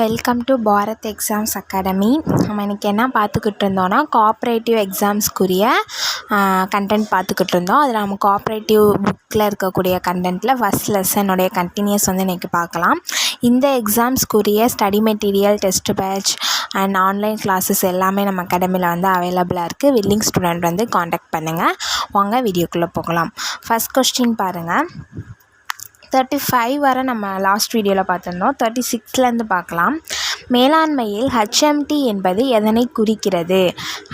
Welcome to Bharat exams academy. நம்ம இன்றைக்கி என்ன பார்த்துக்கிட்டு இருந்தோம்னா கோஆப்ரேட்டிவ் எக்ஸாம்ஸ்க்குரிய கண்டென்ட் பார்த்துக்கிட்டு இருந்தோம். அதில் நம்ம கோஆப்ரேட்டிவ் புக்கில் இருக்கக்கூடிய கண்டென்ட்டில் ஃபஸ்ட் லெசனுடைய கண்டினியூஸ் இன்றைக்கி பார்க்கலாம். இந்த எக்ஸாம்ஸ்க்குரிய study material, test batch and online classes எல்லாமே நம்ம அகாடமியில் அவைலபிளாக இருக்குது. வில்லிங் ஸ்டூடெண்ட் காண்டாக்ட் பண்ணுங்கள். வாங்க வீடியோக்குள்ளே போகலாம். ஃபஸ்ட் கொஸ்டின் பாருங்கள். 35 வரை நம்ம லாஸ்ட் வீடியோவில் பார்த்துருந்தோம். 36லேருந்து பார்க்கலாம். மேலாண்மையில் ஹெச்எம்டி என்பது எதனை குறிக்கிறது?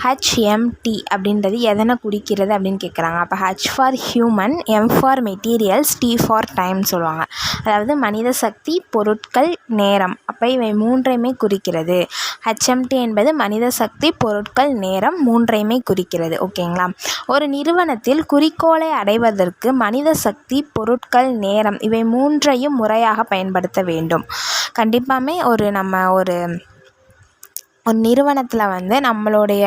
ஹெச்எம்டி அப்படின்றது எதனை குறிக்கிறது அப்படின்னு கேட்குறாங்க. அப்போ H for human, M for materials, T for time சொல்லுவாங்க. அதாவது மனித சக்தி, பொருட்கள், நேரம். அப்போ இவை மூன்றையுமே குறிக்கிறது. ஹெச்எம்டி என்பது மனித சக்தி, பொருட்கள், நேரம் மூன்றையுமே குறிக்கிறது. ஓகேங்களா? ஒரு நிறுவனத்தில் குறிக்கோளை அடைவதற்கு மனித சக்தி, பொருட்கள், நேரம் இவை மூன்றையும் முறையாக பயன்படுத்த வேண்டும். கண்டிப்பாமே நம்ம ஒரு நிறுவனத்தில் நம்மளுடைய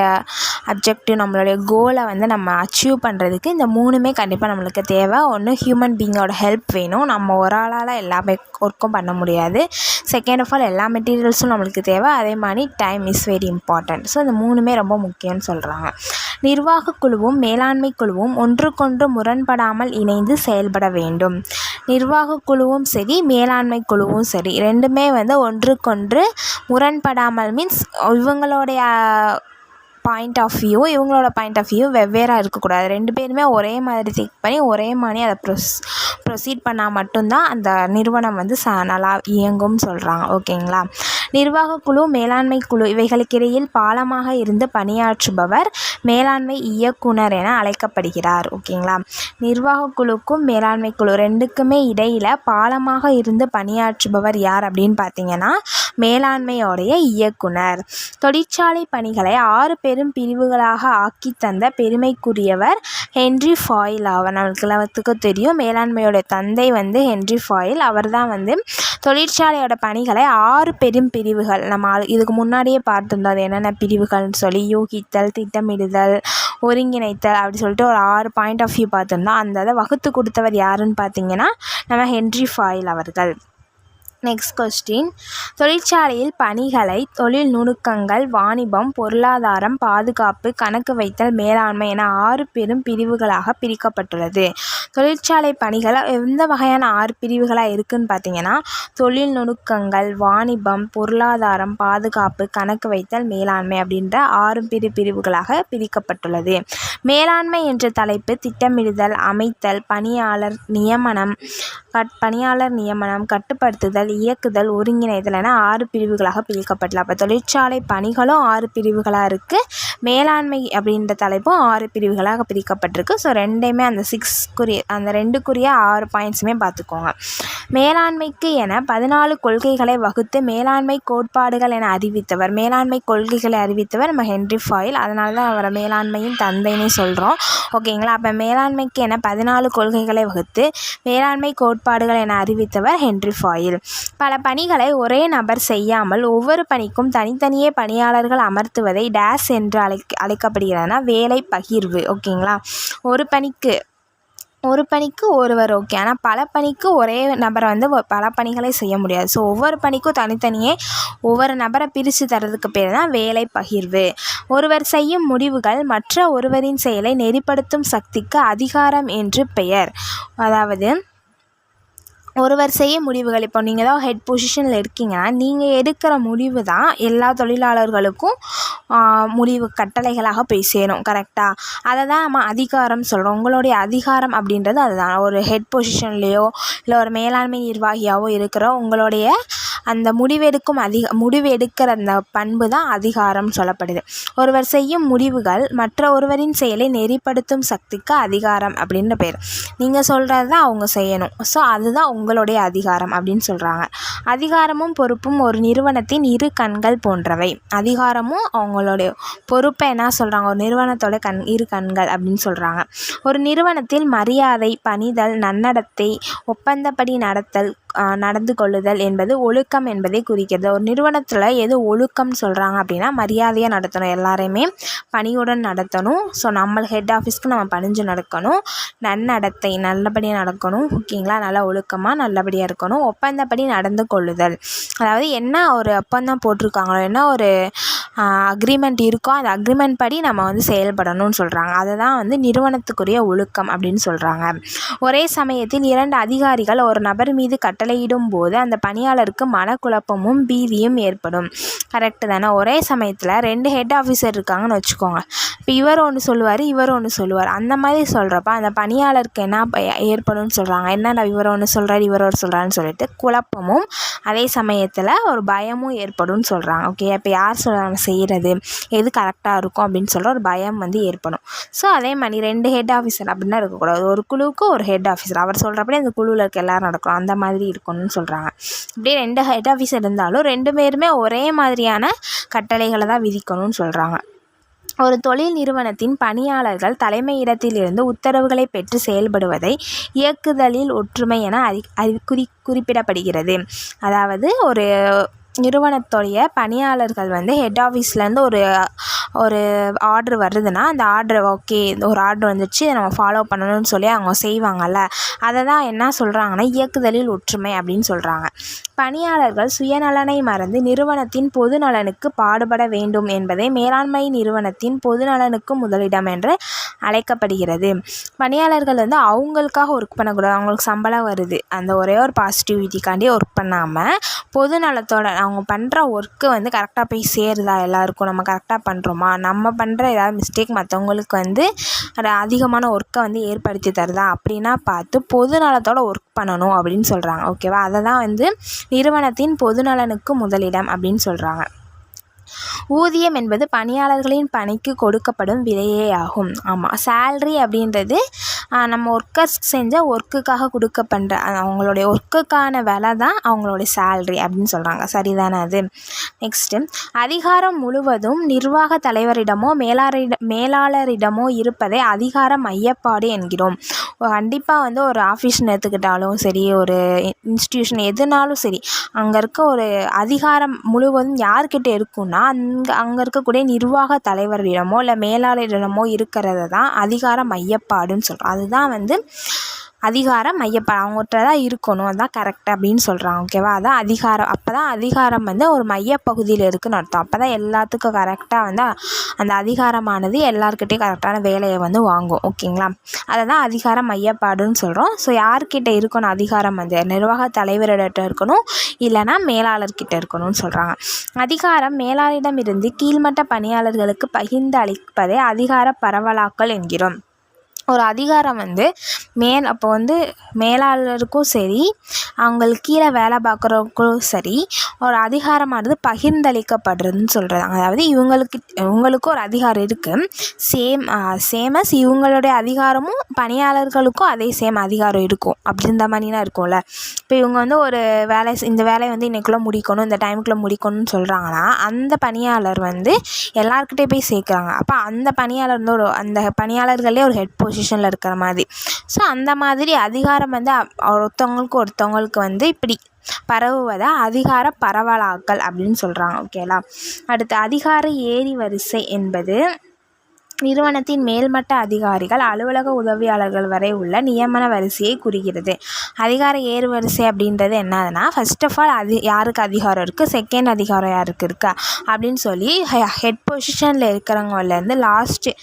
அப்ஜெக்டிவ், நம்மளுடைய கோலை நம்ம அச்சீவ் பண்ணுறதுக்கு இந்த மூணுமே கண்டிப்பாக நம்மளுக்கு தேவை. ஒன்று ஹியூமன் பீங்கோட ஹெல்ப் வேணும். நம்ம ஒரு ஆளால் எல்லா ஒர்க்கும் பண்ண முடியாது. செகண்ட் ஆஃப் ஆல் எல்லா மெட்டீரியல்ஸும் நம்மளுக்கு தேவை. அதே மாதிரி time is very important. So இந்த மூணுமே ரொம்ப முக்கியம்னு சொல்கிறாங்க. நிர்வாக குழுவும் மேலாண்மை குழுவும் ஒன்றுக்கொன்று முரண்படாமல் இணைந்து செயல்பட வேண்டும். நிர்வாக குழுவும் சரி, மேலாண்மை குழுவும் சரி, ரெண்டுமே ஒன்றுக்கொன்று முரண்படாமல் மீன்ஸ் இவங்களோட பாயிண்ட் ஆஃப் வியூ வெவ்வேறாக இருக்கக்கூடாது. ரெண்டு பேருமே ஒரே மாதிரி திங்க் பண்ணி ஒரே மாதிரி அதை ப்ரொசீட் பண்ணால் மட்டும்தான் அந்த நிறுவனம் நல்லா இயங்கும்னு சொல்கிறாங்க. ஓகேங்களா? நிர்வாக குழு, மேலாண்மை குழு இவைகளுக்கிடையில் பாலமாக இருந்து பணியாற்றுபவர் மேலாண்மை இயக்குனர் என அழைக்கப்படுகிறார். ஓகேங்களா? நிர்வாக குழுக்கும் மேலாண்மை குழு ரெண்டுக்குமே இடையில் பாலமாக இருந்து பணியாற்றுபவர் யார் அப்படின்னு பார்த்தீங்கன்னா மேலாண்மையோடைய இயக்குனர். தொழிற்சாலை பணிகளை 6 பெரும் பிரிவுகளாக ஆக்கி தந்த பெருமைக்குரியவர் ஹென்றி ஃபாயில் ஆவார். நம்மளுக்கு எல்லாத்துக்கும் தெரியும், மேலாண்மையோட தந்தை ஹென்றி ஃபாயில். அவர் தான் தொழிற்சாலையோட பணிகளை 6 பெரும் பிரிவுகள், நம்ம இதுக்கு முன்னாடியே பார்த்துருந்தோம் அது என்னென்ன பிரிவுகள்னு சொல்லி, யூகித்தல், திட்டமிடுதல், ஒருங்கிணைத்தல் அப்படி சொல்லிட்டு ஒரு 6 பாயிண்ட் ஆஃப் வியூ பார்த்துருந்தோம். அந்த இதை வகுத்து கொடுத்தவர் யாருன்னு பார்த்தீங்கன்னா நம்ம ஹென்றி ஃபாயில் அவர்கள். Next question. தொழிற்சாலையில் பணிகளை தொழில் நுணுக்கங்கள், வாணிபம், பொருளாதாரம், பாதுகாப்பு, கணக்கு வைத்தல், மேலாண்மை என 6 பெரும் பிரிவுகளாக பிரிக்கப்பட்டுள்ளது. தொழிற்சாலை பணிகள் எந்த வகையான 6 பிரிவுகளாக இருக்குதுன்னு பார்த்தீங்கன்னா தொழில் நுணுக்கங்கள், வாணிபம், பொருளாதாரம், பாதுகாப்பு, கணக்கு வைத்தல், மேலாண்மை அப்படின்ற 6 பிரிவுகளாக பிரிக்கப்பட்டுள்ளது. மேலாண்மை என்ற தலைப்பு திட்டமிடுதல், அமைத்தல், பணியாளர் நியமனம், கட்டுப்படுத்துதல், இயக்குதல், ஒருங்கிணைதல் என 6 பிரிவுகளாக பிரிக்கப்பட்டுள்ளது. அப்போ தொழிற்சாலை பணிகளும் 6 பிரிவுகளாக இருக்குது. மேலாண்மை அப்படின்ற தலைப்பும் 6 பிரிவுகளாக பிரிக்கப்பட்டிருக்கு. ஸோ ரெண்டையுமே அந்த ரெண்டுக்குரிய 6 பாயிண்ட்ஸுமே பார்த்துக்கோங்க. மேலாண்மைக்கு என 14 கொள்கைகளை வகுத்து மேலாண்மை கோட்பாடுகள் என அறிவித்தவர். மேலாண்மை கொள்கைகளை அறிவித்தவர் நம்ம ஹென்றி ஃபாயில். அதனால தான் அவரை மேலாண்மையின் தந்தைன்னு சொல்கிறோம். ஓகேங்களா? அப்போ மேலாண்மைக்கு என 14 கொள்கைகளை வகுத்து மேலாண்மை கோட்பாடுகள் என அறிவித்தவர் ஹென்றி ஃபாயில். பல பணிகளை ஒரே நபர் செய்யாமல் ஒவ்வொரு பணிக்கும் தனித்தனியே பணியாளர்கள் அமர்த்துவதை டேஸ் என்று அழைக்கப்படுகிறதுனா வேலை பகிர்வு. ஓகேங்களா? ஒரு பணிக்கு ஒருவர் ஓகே, ஆனால் பல பணிக்கு ஒரே நபரை பல பணிகளை செய்ய முடியாது. ஸோ ஒவ்வொரு பணிக்கும் தனித்தனியே ஒவ்வொரு நபரை பிரித்து தரதுக்கு பேர் தான் வேலை பகிர்வு. ஒருவர் செய்யும் முடிவுகள் மற்ற ஒருவரின் செயலை நெறிப்படுத்தும் சக்திக்கு அதிகாரம் என்று பெயர். அதாவது ஒருவர் செய்ய முடிவுகள், இப்போ நீங்கள் தான் ஹெட் பொசிஷனில் இருக்கீங்கன்னா நீங்கள் எடுக்கிற முடிவு தான் எல்லா தொழிலாளர்களுக்கும் முடிவு கட்டளைகளாக போய் சேரும். கரெக்டாக? அதை தான் நம்ம அதிகாரம் சொல்கிறோம். உங்களுடைய அதிகாரம் அப்படின்றது அதுதான். ஒரு ஹெட் பொசிஷன்லேயோ இல்லை ஒரு மேலாண்மை நிர்வாகியாவோ இருக்கிற உங்களுடைய அந்த முடிவு எடுக்கிற அந்த பண்பு தான் அதிகாரம் சொல்லப்படுது. ஒருவர் செய்யும் முடிவுகள் மற்ற ஒருவரின் செயலை நெறிப்படுத்தும் சக்திக்கு அதிகாரம் அப்படின்னு பேர். நீங்கள் சொல்கிறது தான் அவங்க செய்யணும். ஸோ அதுதான் உங்களுடைய அதிகாரம் அப்படின்னு சொல்கிறாங்க. அதிகாரமும் பொறுப்பும் ஒரு நிறுவனத்தின் 2 கண்கள் போன்றவை. அதிகாரமும் அவங்களுடைய பொறுப்பை என்ன சொல்கிறாங்க, ஒரு நிறுவனத்தோட 2 கண்கள் அப்படின்னு சொல்கிறாங்க. ஒரு நிறுவனத்தில் மரியாதை, பணிதல், நன்னடத்தை, ஒப்பந்தப்படி நடத்தல், நடந்து கொள்ளுதல் என்பது ஒழுக்கம் என்பதை குறிக்கிறது. ஒரு நிறுவனத்தில் எது ஒழுக்கம்னு சொல்கிறாங்க அப்படின்னா மரியாதையாக நடத்தணும், எல்லாரையுமே பணியுடன் நடத்தணும். ஸோ நம்ம ஹெட் ஆஃபீஸ்க்கு நம்ம பணிஞ்சு நடக்கணும், நன்னடத்தை நல்லபடியாக நடக்கணும், ஓகேங்களா. நல்லா ஒழுக்கமாக நல்லபடியாக இருக்கணும். ஒப்பந்தப்படி நடந்து கொள்ளுதல், அதாவது என்ன ஒரு ஒப்பந்தம் போட்டிருக்காங்களோ, என்ன ஒரு அக்ரிமெண்ட் இருக்கோ அந்த அக்ரிமெண்ட் படி நம்ம வந்து செயல்படணும்னு சொல்கிறாங்க. அதை தான் வந்து நிறுவனத்துக்குரிய ஒழுக்கம் அப்படின்னு சொல்கிறாங்க. ஒரே சமயத்தில் 2 அதிகாரிகள் ஒரு நபர் மீது கட்டளையிடும் போது அந்த பணியாளருக்கு மனக்குழப்பமும் பீதியும் ஏற்படும். கரெக்டு தானே. ஒரே சமயத்தில் 2 ஹெட் ஆஃபீஸர் இருக்காங்கன்னு வச்சுக்கோங்க. இப்போ இவர் ஒன்று சொல்லுவார், இவர் ஒன்று சொல்லுவார். அந்த மாதிரி சொல்கிறப்ப அந்த பணியாளருக்கு என்ன ஏற்படும்னு சொல்கிறாங்க. என்னடா இவர் ஒன்று சொல்கிறார், இவர் ஒரு சொல்கிறாருன்னு சொல்லிட்டு குழப்பமும் அதே சமயத்தில் ஒரு பயமும் ஏற்படும்னு சொல்கிறாங்க. ஓகே, இப்போ யார் சொல்கிறாங்க செய்கிறது, எது கரெக்டாக இருக்கும் அப்படின்னு சொல்கிற ஒரு பயம் வந்து ஏற்படும். ஸோ அதே மாதிரி 2 ஹெட் ஆஃபீஸர் அப்படின்னா இருக்கக்கூடாது. ஒரு குழுவுக்கு ஒரு ஹெட் ஆஃபீஸர், அவர் சொல்கிறப்படி அந்த குழுவில் இருக்க எல்லோரும் நடக்கணும், அந்த மாதிரி இருக்கணும்னு சொல்கிறாங்க. இப்படியே 2 ஹெட் ஆஃபீஸர் இருந்தாலும் 2 பேருமே ஒரே மாதிரியான கட்டளைகளை தான் விதிக்கணும்னு சொல்கிறாங்க. ஒரு தொழில் நிறுவனத்தின் பணியாளர்கள் தலைமையிடத்திலிருந்து உத்தரவுகளை பெற்று செயல்படுவதை இயக்குதலில் ஒற்றுமை என குறிப்பிடப்படுகிறது. அதாவது ஒரு நிறுவனத்துடைய பணியாளர்கள் வந்து ஹெட் ஆஃபீஸ்லேருந்து ஒரு ஆர்டர் வருதுன்னா அந்த ஆர்டர் ஓகே ஒரு ஆர்டர் வந்துடுச்சு, இதை நம்ம ஃபாலோ பண்ணணும்னு சொல்லி அவங்க செய்வாங்கள்ல, அதை தான் என்ன சொல்கிறாங்கன்னா இயக்குதலில் ஒற்றுமை அப்படின்னு சொல்கிறாங்க. பணியாளர்கள் சுயநலனை மறந்து நிறுவனத்தின் பொது நலனுக்கு பாடுபட வேண்டும் என்பதை மேலாண்மை நிறுவனத்தின் பொது நலனுக்கு முதலிடம் என்று அழைக்கப்படுகிறது. பணியாளர்கள் வந்து அவங்களுக்காக ஒர்க் பண்ணக்கூடாது, அவங்களுக்கு சம்பளம் வருது அந்த ஒரே ஒரு பாசிட்டிவிட்டிக்காண்டி ஒர்க் பண்ணாமல் பொது நலத்தோட அவங்க பண்ணுற ஒர்க்கு வந்து கரெக்டாக போய் சேருதா, எல்லாருக்கும் நம்ம கரெக்டாக பண்ணுறோமா, நம்ம பண்ணுற ஏதாவது மிஸ்டேக் மற்றவங்களுக்கு வந்து அதிகமான ஒர்க்கை வந்து ஏற்படுத்தி தருதா அப்படின்னா பார்த்து பொது நலத்தோட ஒர்க் பண்ணணும் அப்படின்னு சொல்கிறாங்க. ஓகேவா, அதை தான் வந்து நிறுவனத்தின் பொது நலனுக்கு முதலிடம் அப்படின்னு சொல்கிறாங்க. ஊதியம் என்பது பணியாளர்களின் பணிக்கு கொடுக்கப்படும் விலையே ஆகும். ஆமாம், சேல்ரி அப்படின்றது நம்ம ஒர்க்கர்ஸ் செஞ்ச ஒர்க்குக்காக கொடுக்கப்படுற அவங்களுடைய ஒர்க்குக்கான விலை தான் அவங்களுடைய சேல்ரி அப்படின்னு சொல்கிறாங்க. சரிதானே அது. நெக்ஸ்ட்டு, அதிகாரம் முழுவதும் நிர்வாக தலைவரிடமோ மேலாளரிடமோ இருப்பதை அதிகார மையப்பாடு என்கிறோம். கண்டிப்பாக வந்து ஒரு ஆஃபீஸ்னு எடுத்துக்கிட்டாலும் சரி, ஒரு இன்ஸ்டியூஷன் எதுனாலும் சரி, அங்கே இருக்க ஒரு அதிகாரம் முழுவதும் யார்கிட்ட இருக்குன்னா அங்கே இருக்கக்கூடிய நிர்வாக தலைவரிடமோ இல்லை மேலாளரிடமோ இருக்கிறது தான் அதிகார மையப்பாடுன்னு சொல்கிறோம். அதுதான் வந்து அதிகார மையப்பாடு, அவங்ககிட்ட தான் இருக்கணும், அதுதான் கரெக்ட் அப்படின்னு சொல்கிறாங்க. ஓகேவா, அதான் அதிகாரம். அப்போ தான் அதிகாரம் வந்து ஒரு மையப்பகுதியில் இருக்குதுன்னு அர்த்தம். அப்போ தான் எல்லாத்துக்கும் கரெக்டாக வந்து அந்த அதிகாரமானது எல்லாருக்கிட்டையும் கரெக்டான வேலையை வந்து வாங்கும். ஓகேங்களா, அதை தான் அதிகார மையப்பாடுன்னு சொல்கிறோம். ஸோ யார்கிட்ட இருக்கணும் அதிகாரம், வந்து நிர்வாக தலைவரிடம் இருக்கணும், இல்லைனா மேலாளர்கிட்ட இருக்கணும்னு சொல்கிறாங்க. அதிகாரம் மேலாளரிடமிருந்து கீழ்மட்ட பணியாளர்களுக்கு பகிர்ந்து அளிப்பதை அதிகார பரவலாக்கல் என்கிறோம். ஒரு அதிகாரம் வந்து அப்போ வந்து மேலாளருக்கும் சரி, அவங்களுக்கு கீழே வேலை பார்க்குறவங்களுக்கும் சரி, ஒரு அதிகாரமானது பகிர்ந்தளிக்கப்படுறதுன்னு சொல்கிறாங்க. அதாவது இவங்களுக்கும் ஒரு அதிகாரம் இருக்குது, சேமஸ் இவங்களுடைய அதிகாரமும் பணியாளர்களுக்கும் அதே சேம் அதிகாரம் இருக்கும் அப்படின்ற மாதிரிலாம் இருக்கும்ல. இப்போ இவங்க வந்து ஒரு இந்த வேலையை வந்து இன்றைக்குள்ளே முடிக்கணும், இந்த டைமுக்குள்ளே முடிக்கணும்னு சொல்கிறாங்கன்னா அந்த பணியாளர் வந்து எல்லாருக்கிட்டே போய் சேர்க்குறாங்க. அப்போ அந்த பணியாளர் வந்து அந்த பணியாளர்களே ஒரு ஹெட் பொசிஷனில் இருக்கிற மாதிரி. ஸோ அந்த மாதிரி அதிகாரம் வந்து ஒருத்தவங்களுக்கு வந்து இப்படி பரவுவதை அதிகார பரவலாக்கல் அப்படின்னு சொல்கிறாங்க. ஓகேங்களா, அடுத்து அதிகார ஏறி வரிசை என்பது நிறுவனத்தின் மேல்மட்ட அதிகாரிகள் அலுவலக உதவியாளர்கள் வரை உள்ள நியமன வரிசையை குறிக்கிறது. அதிகார ஏறு வரிசை அப்படின்றது என்னதுன்னா, ஃபர்ஸ்ட் ஆஃப் ஆல் யாருக்கு அதிகாரம் இருக்குது, செகண்ட் அதிகாரம் யாருக்கு இருக்கா அப்படின்னு சொல்லி ஹெட் பொசிஷனில் இருக்கிறவங்கலேருந்து லாஸ்ட்டு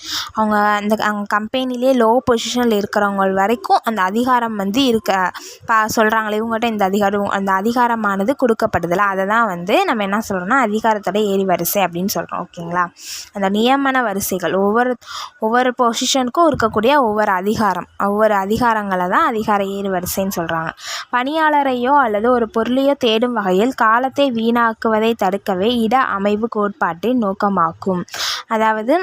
அவங்க கம்பெனிலே லோ பொசிஷனில் இருக்கிறவங்க வரைக்கும் அந்த அதிகாரம் வந்து சொல்கிறாங்களே இவங்ககிட்ட அந்த அதிகாரமானது கொடுக்கப்படுதில்ல, அதை தான் வந்து நம்ம என்ன சொல்கிறோம்னா அதிகாரத்தோட ஏறி வரிசை அப்படின்னு சொல்கிறோம். ஓகேங்களா, அந்த நியமன வரிசைகள் ஒவ்வொரு பொசிஷனுக்கும் இருக்கக்கூடிய ஒவ்வொரு அதிகாரங்களை தான் அதிகார ஏறு வரிசைன்னு சொல்கிறாங்க. பணியாளரையோ அல்லது ஒரு பொருளையோ தேடும் வகையில் காலத்தை வீணாக்குவதை தடுக்கவே இட அமைவு கோட்பாட்டின் நோக்கமாகும். அதாவது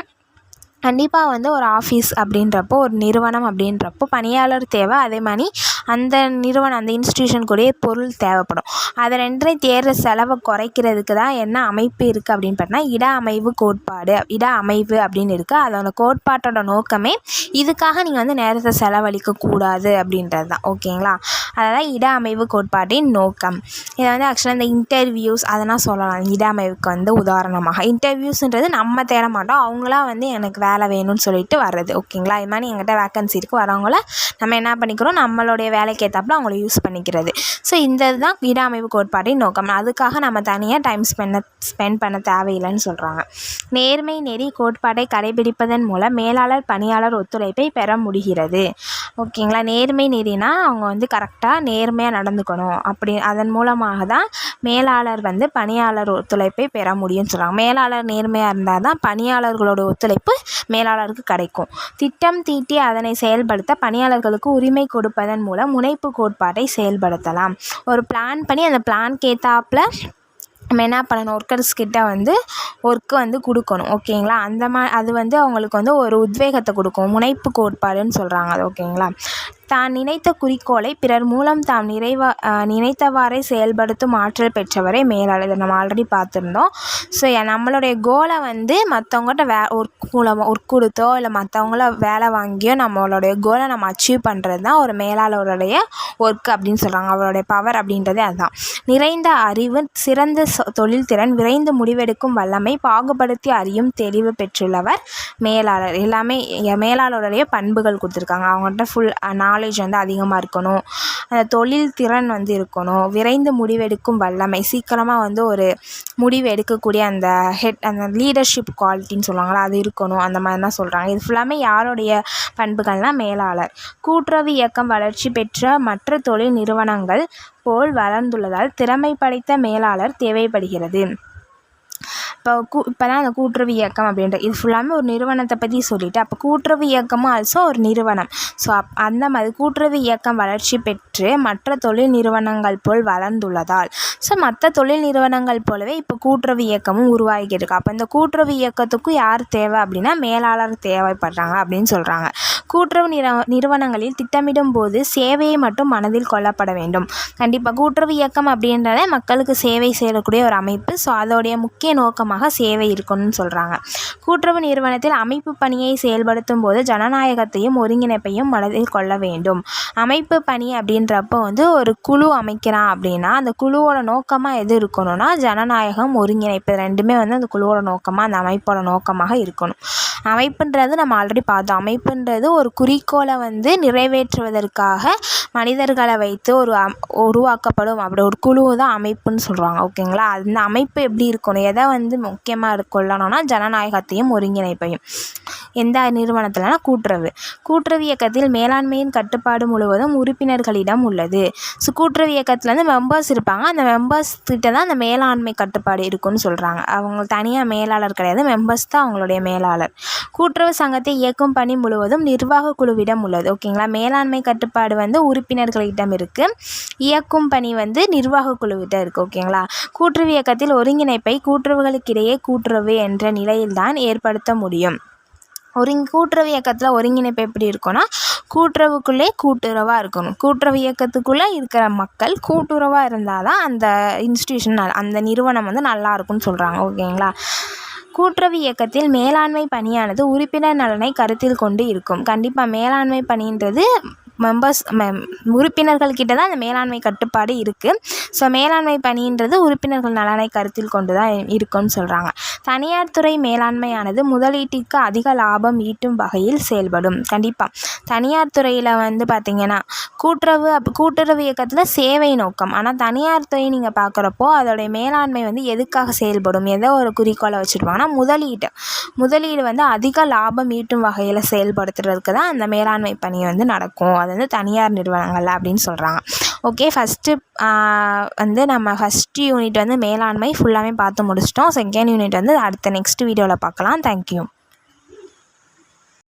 கண்டிப்பாக வந்து ஒரு ஆஃபீஸ் அப்படின்றப்போ, ஒரு நிறுவனம் அப்படின்றப்போ பணியாளர் தேவை, அதே மாதிரி அந்த நிறுவனம் அந்த இன்ஸ்டியூஷனுக்குரிய பொருள் தேவைப்படும். அதை ரெண்டையும் தேடுற செலவை குறைக்கிறதுக்கு தான் என்ன அமைப்பு இருக்குது அப்படின்னு பார்த்தா இட அமைவு கோட்பாடு, இட அமைவு அப்படின்னு இருக்குது. அதோட கோட்பாட்டோட நோக்கமே இதுக்காக நீங்கள் வந்து நேரத்தை செலவழிக்கக்கூடாது அப்படின்றது தான். ஓகேங்களா? அதான் இட அமைவு கோட்பாட்டின் நோக்கம். இதை வந்து ஆக்சுவலாக இந்த இன்டர்வியூஸ் அதெல்லாம் சொல்லலாம். இட அமைவுக்கு வந்து உதாரணமாக இன்டர்வியூஸ்ன்றது நம்ம தேட மாட்டோம், அவங்களாம் வந்து எனக்கு வேலை வேணும்னு சொல்லிட்டு வர்றது. ஓகேங்களா? இது மாதிரி எங்கிட்ட வேக்கன்சி இருக்குது, வரவங்கள நம்ம என்ன பண்ணிக்கிறோம், நம்மளுடைய வேலைக்கு ஏற்றாப்புல அவங்கள யூஸ் பண்ணிக்கிறது. ஸோ இந்த இதுதான் இட அமைவு கோட்பாட்டின் நோக்கம். அதுக்காக நம்ம தனியாக டைம் ஸ்பெண்ட் பண்ண தேவையில்லைன்னு சொல்கிறாங்க. நேர்மை நெறி கோட்பாட்டை கடைபிடிப்பதன் மூலம் மேலாளர் பணியாளர் ஒத்துழைப்பை பெற முடிகிறது. ஓகேங்களா? நேர்மை நெறினா அவங்க வந்து கரெக்டாக நேர்மையாக நடந்துக்கணும், அப்படி அதன் மூலமாக தான் மேலாளர் வந்து பணியாளர் ஒத்துழைப்பை பெற முடியும்னு சொல்கிறாங்க. மேலாளர் நேர்மையாக இருந்தால் தான் பணியாளர்களோட ஒத்துழைப்பு மேலாளருக்கு கிடைக்கும். திட்டம் தீட்டி அதனை செயல்படுத்த பணியாளர்களுக்கு உரிமை கொடுப்பதன் மூலம் முனைப்பு கோட்பாட்டை செயல்படுத்தலாம். ஒரு பிளான் பண்ணி அந்த பிளான்க்கு ஏற்றாப்புல நம்ம என்ன பண்ணணும், ஒர்க்கர்ஸ்கிட்ட வந்து ஒர்க்கு வந்து கொடுக்கணும். ஓகேங்களா? அது வந்து அவங்களுக்கு வந்து ஒரு உத்வேகத்தை கொடுக்கும். முனைப்பு கோட்பாடுன்னு சொல்கிறாங்க அது. ஓகேங்களா? தான் நினைத்த குறிக்கோளை பிறர் மூலம் தாம் நினைத்தவாறே செயல்படுத்தும் ஆற்றல் பெற்றவரே மேலாளர். இதை நம்ம ஆல்ரெடி பார்த்துருந்தோம். ஸோ நம்மளுடைய கோலை வந்து மற்றவங்கள்ட்ட ஒர்க் கொடுத்தோ இல்லை மற்றவங்கள வேலை வாங்கியோ நம்மளுடைய கோலை நம்ம அச்சீவ் பண்ணுறது தான் ஒரு மேலாளருடைய ஒர்க் அப்படின்னு சொல்கிறாங்க. அவருடைய பவர் அப்படின்றதே அதுதான். நிறைந்த அறிவு, சிறந்த தொழில் திறன், விரைந்து முடிவெடுக்கும் வல்லமை, பாகுபடுத்தி அறியும் தெளிவு பெற்றுள்ளவர் மேலாளர். எல்லாமே மேலாளருடைய பண்புகள் கொடுத்துருக்காங்க. அவங்கள்ட்ட ஃபுல் நாலேஜ் வந்து அதிகமாக இருக்கணும், அந்த தொழில் திறன் வந்து இருக்கணும், விரைந்து முடிவெடுக்கும் வல்லமை, சீக்கிரமாக வந்து ஒரு முடிவு எடுக்கக்கூடிய அந்த அந்த லீடர்ஷிப் குவாலிட்டின்னு சொல்லுவாங்களா, அது இருக்கணும். அந்த மாதிரி தான் சொல்கிறாங்க. இது ஃபுல்லாமே யாருடைய பண்புகள்னால் மேலாளர். கூட்டுறவு இயக்கம் வளர்ச்சி பெற்ற மற்ற தொழில் நிறுவனங்கள் போல் வளர்ந்துள்ளதால் திறமை படைத்த மேலாளர் தேவைப்படுகிறது. இப்போ தான் அந்த கூட்டுறவு இயக்கம் அப்படின்ற இது ஃபுல்லாமே ஒரு நிறுவனத்தை பற்றி சொல்லிவிட்டு, அப்போ கூட்டுறவு இயக்கமும் ஆல்சோ ஒரு நிறுவனம். ஸோ அந்த மாதிரி கூட்டுறவு இயக்கம் வளர்ச்சி பெற்று மற்ற தொழில் நிறுவனங்கள் போல் வளர்ந்துள்ளதால், ஸோ மற்ற தொழில் நிறுவனங்கள் போலவே இப்போ கூட்டுறவு இயக்கமும் உருவாகியிருக்கு. அப்போ இந்த கூட்டுறவு இயக்கத்துக்கும் யார் தேவை அப்படின்னா மேலாளர் தேவைப்படுறாங்க அப்படின்னு சொல்கிறாங்க. கூட்டுறவு நிறுவனங்களில் திட்டமிடும் போது சேவையை மட்டும் மனதில் கொள்ளப்பட வேண்டும். கண்டிப்பாக கூட்டுறவு இயக்கம் அப்படின்றத மக்களுக்கு சேவை செய்யக்கூடிய ஒரு அமைப்பு. ஸோ அதோடைய முக்கிய நோக்கமாக சேவை இருக்கணும்னு சொல்கிறாங்க. கூட்டுறவு நிறுவனத்தில் அமைப்பு பணியை செயல்படுத்தும் போது ஜனநாயகத்தையும் ஒருங்கிணைப்பையும் மனதில் கொள்ள வேண்டும். அமைப்பு பணி அப்படின்றப்போ வந்து ஒரு குழு அமைக்கிறான் அப்படின்னா அந்த குழுவோட நோக்கமாக எது இருக்கணும்னா ஜனநாயகம், ஒருங்கிணைப்பு, ரெண்டுமே வந்து அந்த குழுவோட நோக்கமாக அந்த அமைப்போட நோக்கமாக இருக்கணும். அமைப்புன்றது நம்ம ஆல்ரெடி பார்த்தோம். அமைப்புன்றது ஒரு குறிக்கோளை வந்து நிறைவேற்றுவதற்காக மனிதர்களை வைத்து உருவாக்கப்படும் அப்படி ஒரு குழு தான் அமைப்புன்னு சொல்கிறாங்க. ஓகேங்களா? அந்த அமைப்பு எப்படி இருக்கணும், எதை வந்து முக்கியமாக கொள்ளணும்னா ஜனநாயகத்தையும் ஒருங்கிணைப்பையும். எந்த நிறுவனத்தில்னா கூட்டுறவு இயக்கத்தில் மேலாண்மையின் கட்டுப்பாடு முழுவதும் உறுப்பினர்களிடம் உள்ளது. ஸோ கூட்டுறவு இயக்கத்தில் வந்து மெம்பர்ஸ் இருப்பாங்க, அந்த மெம்பர்ஸ் கிட்ட தான் அந்த மேலாண்மை கட்டுப்பாடு இருக்குன்னு சொல்கிறாங்க. அவங்க தனியாக மேலாளர் கிடையாது, மெம்பர்ஸ் தான் அவங்களுடைய மேலாளர். கூட்டுறவு சங்கத்தை இயக்கும் பணி முழுவதும் நிர்வாக குழுவிடம் உள்ளது. ஓகேங்களா? மேலாண்மை கட்டுப்பாடு வந்து உறுப்பினர்களிடம் இருக்குது, இயக்கும் பணி வந்து நிர்வாக குழுவிட்ட இருக்குது. ஓகேங்களா? கூட்டுறவு இயக்கத்தில் ஒருங்கிணைப்பை கூட்டுறவுகளுக்கிடையே கூட்டுறவு என்ற நிலையில்தான் ஏற்படுத்த முடியும். கூட்டுறவு இயக்கத்தில் ஒருங்கிணைப்பு எப்படி இருக்கும்னா கூட்டுறவுக்குள்ளே கூட்டுறவாக இருக்கணும். கூட்டுறவு இயக்கத்துக்குள்ளே இருக்கிற மக்கள் கூட்டுறவாக இருந்தால் தான் அந்த இன்ஸ்டியூஷன் அந்த நிறுவனம் வந்து நல்லா இருக்கும்னு சொல்கிறாங்க. ஓகேங்களா? கூட்டுறவு இயக்கத்தில் மேலாண்மை பணியானது உறுப்பினர் நலனை கருத்தில் கொண்டு இருக்கும். கண்டிப்பாக மேலாண்மை பணின்றது உறுப்பினர்கள்கிட்ட தான் அந்த மேலாண்மை கட்டுப்பாடு இருக்குது. ஸோ மேலாண்மை பணின்றது உறுப்பினர்கள் நலனை கருத்தில் கொண்டு தான் இருக்குன்னு சொல்கிறாங்க. தனியார் துறை மேலாண்மையானது முதலீட்டிற்கு அதிக லாபம் வகையில் செயல்படும். கண்டிப்பாக தனியார் துறையில் வந்து பார்த்திங்கன்னா கூட்டுறவு இயக்கத்தில் சேவை நோக்கம், ஆனால் தனியார் துறை நீங்கள் பார்க்குறப்போ அதோடைய மேலாண்மை வந்து எதுக்காக செயல்படும், ஏதோ ஒரு குறிக்கோளை வச்சுருப்பாங்கன்னா முதலீடு வந்து அதிக லாபம் ஈட்டும் வகையில் செயல்படுத்துறதுக்கு தான் அந்த மேலாண்மை பணி வந்து நடக்கும். அது வந்து தனியார் நிறுவனங்கள் அப்படின்னு சொல்கிறாங்க. ஓகே, வந்து நம்ம ஃபஸ்ட்டு யூனிட் வந்து மேலாண்மை ஃபுல்லாமே பார்த்து முடிச்சிட்டோம். செகண்ட் யூனிட் வந்து அடுத்த நெக்ஸ்ட் வீடியோவில் பார்க்கலாம். தேங்க்யூ.